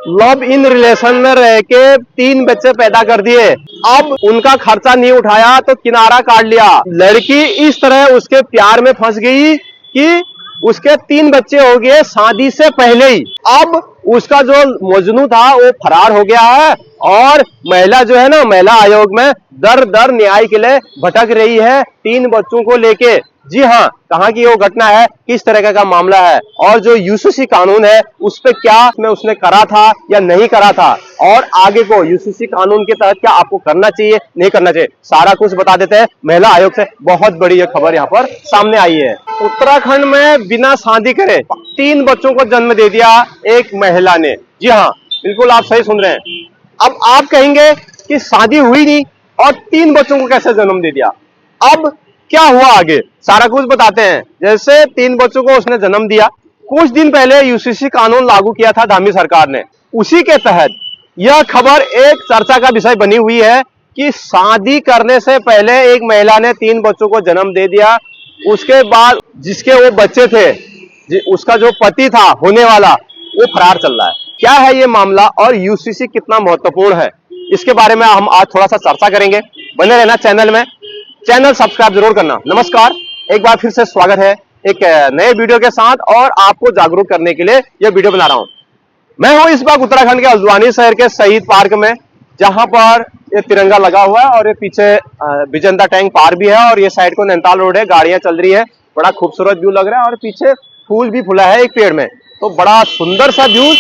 Love in relation में रह के 3 बच्चे पैदा कर दिए। अब उनका खर्चा नहीं उठाया तो किनारा काट लिया। लड़की इस तरह उसके प्यार में फंस गई कि उसके 3 बच्चे हो गए शादी से पहले ही। अब उसका जो मजनू था वो फरार हो गया है और महिला जो है ना, महिला आयोग में दर दर न्याय के लिए भटक रही है 3 बच्चों को लेके। जी हाँ, कहाँ की वो घटना है, किस तरह का मामला है और जो यूसीसी कानून है उस पे क्या उसने करा था या नहीं करा था और आगे को यूसीसी कानून के तहत क्या आपको करना चाहिए नहीं करना चाहिए, सारा कुछ बता देते हैं महिला आयोग से। बहुत बड़ी ये खबर यहाँ पर सामने आई है। उत्तराखंड में बिना शादी करे 3 बच्चों को जन्म दे दिया एक महिला ने। जी हाँ, बिल्कुल आप सही सुन रहे हैं। अब आप कहेंगे कि शादी हुई नहीं और 3 बच्चों को कैसे जन्म दे दिया। अब क्या हुआ आगे सारा कुछ बताते हैं। जैसे 3 बच्चों को उसने जन्म दिया, कुछ दिन पहले यूसीसी कानून लागू किया था धामी सरकार ने। उसी के तहत यह खबर एक चर्चा का विषय बनी हुई है कि शादी करने से पहले एक महिला ने 3 बच्चों को जन्म दे दिया। उसके बाद जिसके वो बच्चे थे, उसका जो पति था होने वाला, वो फरार चल रहा है। क्या है ये मामला और यूसीसी कितना महत्वपूर्ण है, इसके बारे में हम आज थोड़ा सा चर्चा करेंगे। बने रहना चैनल में, चैनल सब्सक्राइब जरूर करना। नमस्कार, एक बार फिर से स्वागत है एक नए वीडियो के साथ और आपको जागरूक करने के लिए यह वीडियो बना रहा हूं। मैं हूं इस बार उत्तराखंड के हल्द्वानी शहर के शहीद पार्क में, जहां पर ये तिरंगा लगा हुआ है और ये पीछे बिजंदा टैंक पार्क भी है और ये साइड को नैनीताल रोड है, गाड़ियां चल रही है। बड़ा खूबसूरत व्यू लग रहा है और पीछे फूल भी फूला है एक पेड़ में, तो बड़ा सुंदर सा व्यू।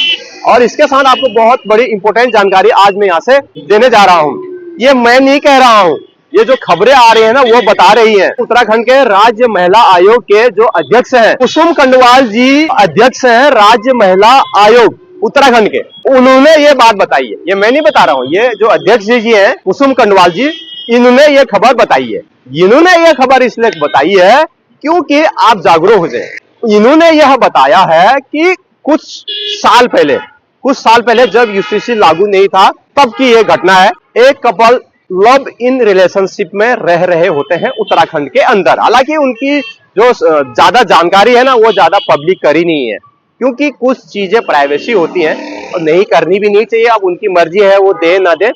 और इसके साथ आपको बहुत बड़ी इंपॉर्टेंट जानकारी आज मैं यहाँ से देने जा रहा हूँ। ये मैं नहीं कह रहा हूँ, ये जो खबरें आ रही है ना वो बता रही है। उत्तराखंड के राज्य महिला आयोग के जो अध्यक्ष हैं कुसुम कंडवाल जी, अध्यक्ष हैं राज्य महिला आयोग उत्तराखंड के, उन्होंने ये बात बताई है। ये मैं नहीं बता रहा हूँ, ये जो अध्यक्ष जी हैं कुसुम कंडवाल जी, इन्होंने ये खबर बताई है। इन्होंने ये खबर इसलिए बताई है क्योंकि आप जागरूक हो जाए। इन्होंने यह बताया है कि कुछ साल पहले जब यूसीसी लागू नहीं था तब की ये घटना है। एक कपल लव इन रिलेशनशिप में रह रहे होते हैं उत्तराखंड के अंदर। हालांकि उनकी जो ज्यादा जानकारी है ना वो ज्यादा पब्लिक करी नहीं है, क्योंकि कुछ चीजें प्राइवेसी होती हैं और नहीं करनी भी नहीं चाहिए। अब उनकी मर्जी है वो दे ना दे,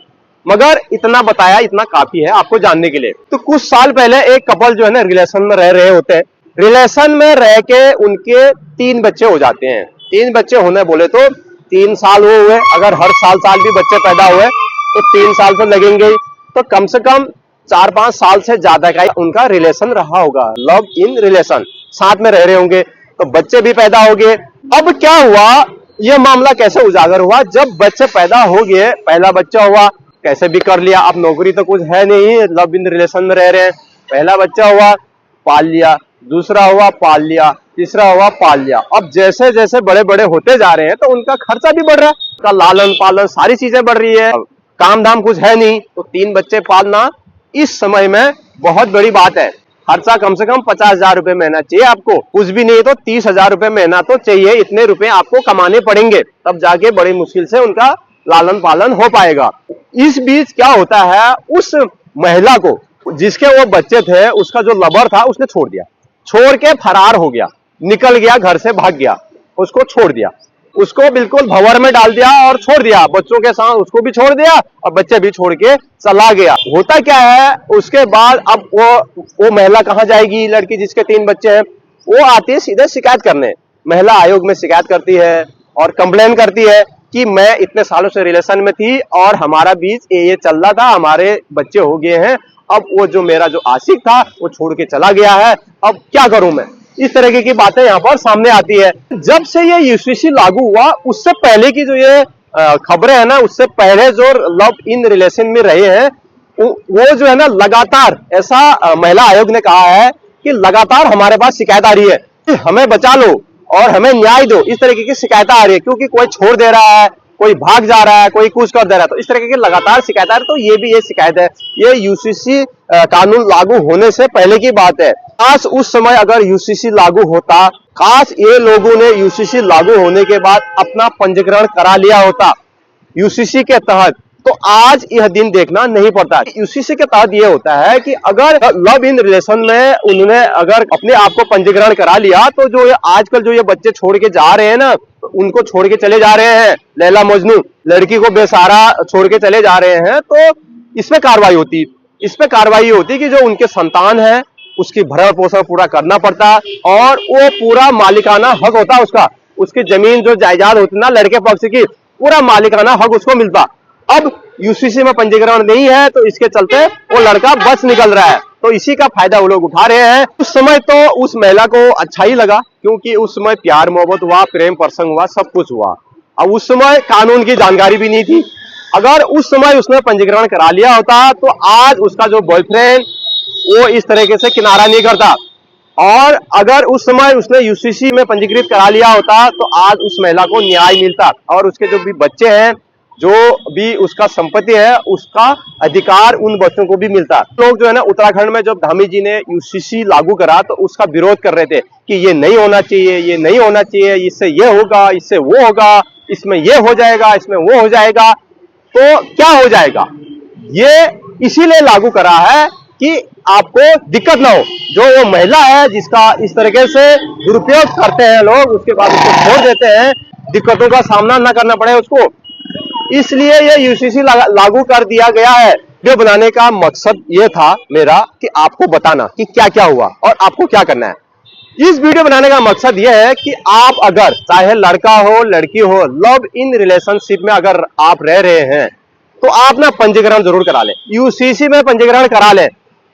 मगर इतना बताया इतना काफी है आपको जानने के लिए। तो कुछ साल पहले एक कपल जो है ना रिलेशन में रह रहे होते हैं। रिलेशन में रह के उनके 3 बच्चे हो जाते हैं। 3 बच्चे होने बोले तो 3 साल हुए, अगर हर साल भी बच्चे पैदा हुए तो 3 साल तो लगेंगे ही, तो कम से कम 4-5 साल से ज्यादा का उनका रिलेशन रहा होगा, लव इन रिलेशन, साथ में रह रहे होंगे, तो बच्चे भी पैदा हो गए। अब क्या हुआ, यह मामला कैसे उजागर हुआ, जब बच्चे पैदा हो गए, पहला बच्चा हुआ, कैसे भी कर लिया, अब नौकरी तो कुछ है नहीं, लव इन रिलेशन में रह रहे हैं, पहला बच्चा हुआ पाल लिया, दूसरा हुआ पाल लिया, तीसरा हुआ पाल लिया। अब जैसे जैसे बड़े बड़े होते जा रहे हैं तो उनका खर्चा भी बढ़ रहा है, उनका लालन पालन सारी चीजें बढ़ रही है। काम धाम कुछ है नहीं, तो 3 बच्चे पालना इस समय में बहुत बड़ी बात है। खर्चा कम से कम 50,000 रुपए महीना चाहिए आपको, कुछ भी नहीं तो 30,000 रुपए महीना तो चाहिए। इतने रुपए आपको कमाने पड़ेंगे, तब जाके बड़ी मुश्किल से उनका लालन पालन हो पाएगा। इस बीच क्या होता है, उस महिला को जिसके वो बच्चे थे, उसका जो लवर था उसने छोड़ दिया, छोड़ के फरार हो गया, निकल गया, घर से भाग गया, उसको छोड़ दिया, उसको बिल्कुल भंवर में डाल दिया और छोड़ दिया, बच्चों के साथ उसको भी छोड़ दिया और बच्चे भी छोड़ के चला गया। होता क्या है उसके बाद, अब वो महिला कहां जाएगी, लड़की जिसके 3 बच्चे हैं, वो आती है सीधे शिकायत करने, महिला आयोग में शिकायत करती है और कंप्लेन करती है कि मैं इतने सालों से रिलेशन में थी और हमारा बीच ये चल रहा था, हमारे बच्चे हो गए हैं, अब वो जो मेरा जो आशिक था वो छोड़ के चला गया है, अब क्या करूं मैं। इस तरह की बातें यहाँ पर सामने आती है। जब से ये यूसीसी लागू हुआ उससे पहले की जो ये खबरें है ना, उससे पहले जो लव इन रिलेशन में रहे हैं वो जो है ना लगातार, ऐसा महिला आयोग ने कहा है कि लगातार हमारे पास शिकायत आ रही है कि हमें बचा लो और हमें न्याय दो। इस तरीके की शिकायत आ रही है, क्योंकि कोई छोड़ दे रहा है, कोई भाग जा रहा है, कोई कुछ कर दे रहा है, तो इस तरीके की लगातार शिकायत आ रही है। तो ये भी ये शिकायत है, ये यूसीसी कानून लागू होने से पहले की बात है। काश उस समय अगर यूसीसी लागू होता, काश ये लोगों ने यूसीसी लागू होने के बाद अपना पंजीकरण करा लिया होता यूसीसी के तहत, तो आज यह दिन देखना नहीं पड़ता। यूसीसी के तहत ये होता है कि अगर लव इन रिलेशन में उन्होंने अगर अपने आप को पंजीकरण करा लिया, तो जो ये आजकल जो ये बच्चे छोड़ के जा रहे हैं ना, उनको छोड़ के चले जा रहे हैं, लैला मजनू लड़की को बेसहारा छोड़ के चले जा रहे हैं, तो इसमें कार्रवाई होती। इसमें कार्रवाई होती कि जो उनके संतान है उसकी भरण पोषण पूरा करना पड़ता, और वो पूरा मालिकाना हक होता उसका, उसकी जमीन जो जायदाद होती ना लड़के पक्ष की, पूरा मालिकाना हक उसको मिलता। अब यूसीसी में पंजीकरण नहीं है, तो इसके चलते वो लड़का बच निकल रहा है, तो इसी का फायदा वो लोग उठा रहे हैं। उस समय तो उस महिला को अच्छा ही लगा, क्योंकि उस समय प्यार मोहब्बत हुआ, प्रेम प्रसंग हुआ, सब कुछ हुआ। अब उस समय कानून की जानकारी भी नहीं थी। अगर उस समय उसने पंजीकरण करा लिया होता, तो आज उसका जो बॉयफ्रेंड वो इस तरीके से किनारा नहीं करता। और अगर उस समय उसने यूसीसी में पंजीकृत करा लिया होता, तो आज उस महिला को न्याय मिलता, और उसके जो भी बच्चे हैं, जो भी उसका संपत्ति है, उसका अधिकार उन बच्चों को भी मिलता। लोग जो है ना, उत्तराखंड में जब धामी जी ने यूसीसी लागू करा, तो उसका विरोध कर रहे थे कि ये नहीं होना चाहिए, ये नहीं होना चाहिए, इससे ये होगा, इससे वो होगा, इसमें ये हो जाएगा, इसमें वो हो जाएगा। तो क्या हो जाएगा, ये इसीलिए लागू करा है कि आपको दिक्कत ना हो। जो वो महिला है जिसका इस तरीके से दुरुपयोग करते हैं लोग, उसके बाद उसको छोड़ देते हैं, दिक्कतों का सामना ना करना पड़े उसको, इसलिए ये यूसीसी लागू कर दिया गया है। वीडियो बनाने का मकसद ये था मेरा कि आपको बताना कि क्या क्या हुआ और आपको क्या करना है। इस वीडियो बनाने का मकसद ये है कि आप अगर चाहे लड़का हो लड़की हो, लव इन रिलेशनशिप में अगर आप रह रहे हैं, तो आप ना पंजीकरण जरूर करा लें, यूसीसी में पंजीकरण करा लें,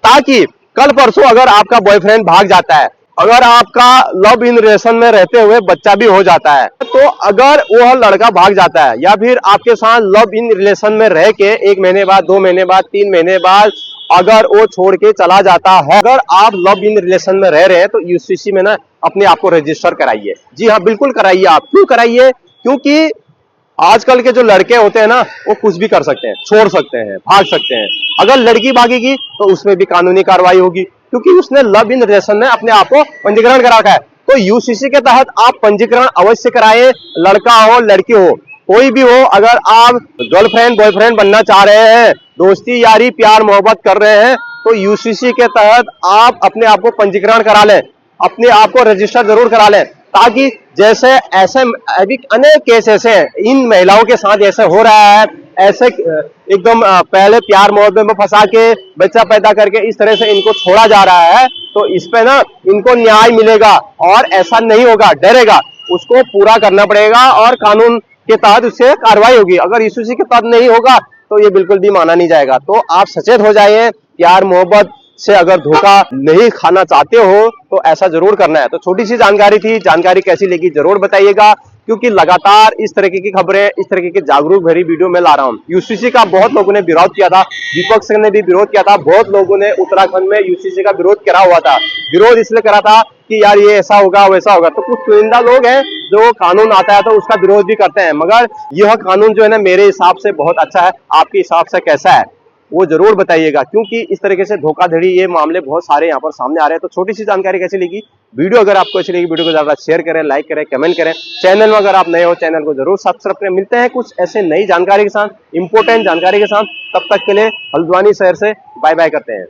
ताकि कल परसों अगर आपका बॉयफ्रेंड भाग जाता है, अगर आपका लव इन रिलेशन में रहते हुए बच्चा भी हो जाता है, तो अगर वह लड़का भाग जाता है, या फिर आपके साथ लव इन रिलेशन में रह के 1 महीने बाद, 2 महीने बाद, 3 महीने बाद अगर वो छोड़ के चला जाता है, अगर आप लव इन रिलेशन में रह रहे हैं, तो यूसीसी में ना अपने आप को रजिस्टर कराइए। जी हाँ, बिल्कुल कराइए। आप क्यों कराइए? क्योंकि आजकल के जो लड़के होते हैं ना, वो कुछ भी कर सकते हैं, छोड़ सकते हैं, भाग सकते हैं। अगर लड़की भागेगी तो उसमें भी कानूनी कार्रवाई होगी, क्योंकि उसने लव इन रिलेशन में अपने आप को पंजीकरण करा रखा है। तो यूसीसी के तहत आप पंजीकरण अवश्य कराएं, लड़का हो लड़की हो, कोई भी हो। अगर आप गर्लफ्रेंड बॉयफ्रेंड बनना चाह रहे हैं, दोस्ती यारी प्यार मोहब्बत कर रहे हैं, तो यूसीसी के तहत आप अपने आप को पंजीकरण करा लें, अपने आप को रजिस्टर जरूर करा लें, ताकि जैसे ऐसे अभी अनेक केस ऐसे हैं, इन महिलाओं के साथ ऐसे हो रहा है, ऐसे एकदम पहले प्यार मोहब्बत में फंसा के बच्चा पैदा करके इस तरह से इनको छोड़ा जा रहा है। तो इस पे ना इनको न्याय मिलेगा, और ऐसा नहीं होगा, डरेगा, उसको पूरा करना पड़ेगा, और कानून के तहत उससे कार्रवाई होगी। अगर यूसीसी के तहत नहीं होगा, तो ये बिल्कुल भी माना नहीं जाएगा। तो आप सचेत हो जाइए, प्यार मोहब्बत से अगर धोखा नहीं खाना चाहते हो, तो ऐसा जरूर करना है। तो छोटी सी जानकारी थी, जानकारी कैसी लगी जरूर बताइएगा, क्योंकि लगातार इस तरीके की खबरें, इस तरीके की जागरूक भरी वीडियो में ला रहा हूं। यूसीसी का बहुत लोगों ने विरोध किया था, विपक्ष ने भी विरोध किया था, बहुत लोगों ने उत्तराखंड में यूसीसी का विरोध करा हुआ था। विरोध इसलिए करा था कि यार ये ऐसा होगा वैसा होगा। तो कुछ चुनिंदा लोग हैं जो कानून आता है तो उसका विरोध भी करते हैं, मगर यह कानून जो है ना, मेरे हिसाब से बहुत अच्छा है। आपके हिसाब से कैसा है वो जरूर बताइएगा, क्योंकि इस तरीके से धोखाधड़ी ये मामले बहुत सारे यहाँ पर सामने आ रहे हैं। तो छोटी सी जानकारी कैसी लगी, वीडियो अगर आपको अच्छी लगी, वीडियो को ज्यादा शेयर करें, लाइक करें, कमेंट करें। चैनल में अगर आप नए हो, चैनल को जरूर सब्सक्राइब करें। मिलते हैं कुछ ऐसे नई जानकारी के साथ, इंपोर्टेंट जानकारी के साथ। तब तक के लिए हल्द्वानी शहर से बाय बाय करते हैं।